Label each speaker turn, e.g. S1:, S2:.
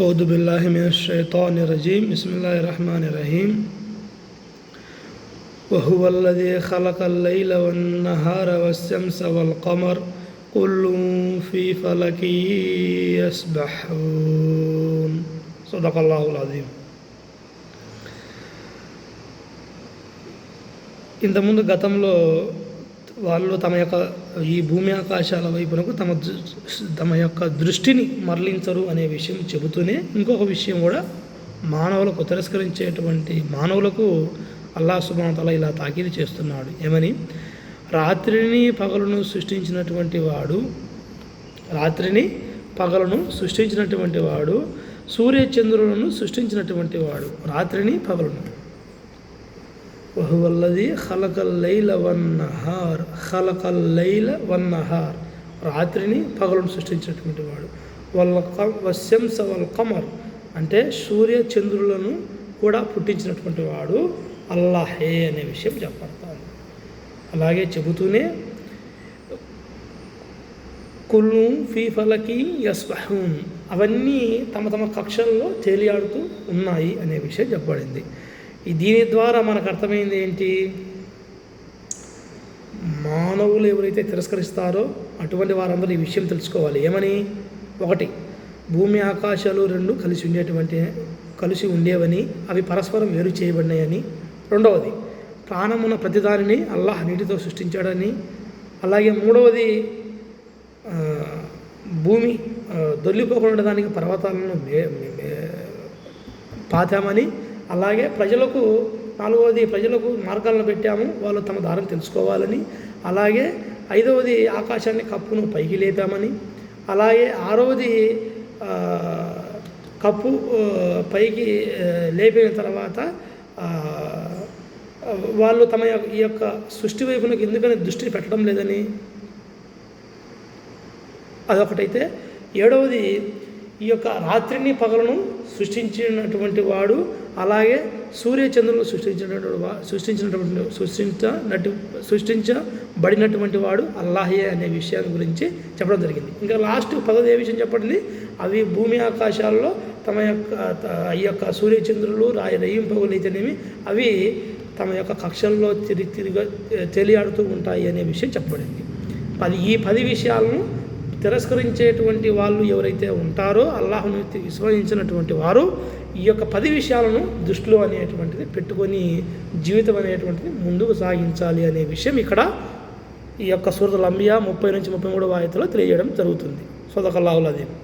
S1: أعوذ بالله من الشيطان الرجيم بسم الله الرحمن الرحيم وهو الذي خلق الليل والنهار والشمس والقمر كل في فلك يسبحون صدق الله العظيم. ఇంతకుముందు గతంలో వాళ్ళు తమ యొక్క ఈ భూమి ఆకాశాల వైపునకు తమ యొక్క దృష్టిని మరలించరు అనే విషయం చెబుతూనే ఇంకొక విషయం కూడా మానవులకు తిరస్కరించేటువంటి మానవులకు అల్లాహ్ సుబ్హానహు వ తఆలా ఇలా తాకీదు చేస్తున్నాడు. ఏమని? రాత్రిని పగలును సృష్టించినటువంటి వాడు సూర్యచంద్రులను సృష్టించినటువంటి వాడు రాత్రిని పగలును. వహువల్లది ఖలకల్ లైల వన్నహార్ రాత్రిని పగలును సృష్టించినటువంటి వాడు. వశంస వల్ కమర్ అంటే సూర్య చంద్రులను కూడా పుట్టించినటువంటి వాడు అల్లాహే అనే విషయం చెప్పబడతాను. అలాగే చెబుతూనే కుల్లు ఫీ ఫలకి యస్బహూన్ అవన్నీ తమ తమ కక్షల్లో తేలియాడుతూ ఉన్నాయి అనే విషయం చెప్పబడింది. దీని ద్వారా మనకు అర్థమైంది ఏంటి? మానవులు ఎవరైతే తిరస్కరిస్తారో అటువంటి వారందరూ ఈ విషయం తెలుసుకోవాలి. ఏమని? ఒకటి, భూమి ఆకాశాలు రెండు కలిసి ఉండేవని అవి పరస్పరం వేరు చేయబడినాయని. రెండవది, ప్రాణమున్న ప్రతిదానిని అల్లాహ్ నీటితో సృష్టించాడని. అలాగే మూడవది, భూమి దొల్లిపోకుండా దానికి పర్వతాలను పాతామని. అలాగే నాలుగవది, ప్రజలకు మార్గాలను పెట్టాము, వాళ్ళు తమ దారిని తెలుసుకోవాలని. అలాగే ఐదవది, ఆకాశాన్ని కప్పును పైకి లేపామని. అలాగే ఆరవది, కప్పు పైకి లేపిన తర్వాత వాళ్ళు తమ ఈ యొక్క సృష్టి వైపునకు ఎందుకని దృష్టి పెట్టడం లేదని అదొకటైతే. ఏడవది, ఈ యొక్క రాత్రిని పగలను సృష్టించినటువంటి వాడు, అలాగే సూర్యచంద్రులను సృష్టించబడినటువంటి వాడు అల్లాహే అనే విషయాన్ని గురించి చెప్పడం జరిగింది. ఇంకా లాస్ట్ పదవి ఏ విషయం చెప్పండి? అవి భూమి ఆకాశాల్లో తమ ఈ యొక్క సూర్యచంద్రులు రయ్యింపగులు అయితేనేమి అవి తమ యొక్క కక్షల్లో తేలియాడుతూ ఉంటాయి అనే విషయం చెప్పబడింది. ఈ 10 విషయాలను తిరస్కరించేటువంటి వాళ్ళు ఎవరైతే ఉంటారో అల్లాహ్ను విశ్వసించినటువంటి వారు ఈ యొక్క 10 విషయాలను దృష్టిలో అనేటువంటిది పెట్టుకొని జీవితం అనేటువంటిది ముందుకు సాగించాలి అనే విషయం ఇక్కడ ఈ యొక్క సూరతుల్ అంబియా 30 నుంచి 33 ఆయతులో తెలియజేయడం జరుగుతుంది. సదకల్లాహుల్ అజీమ్.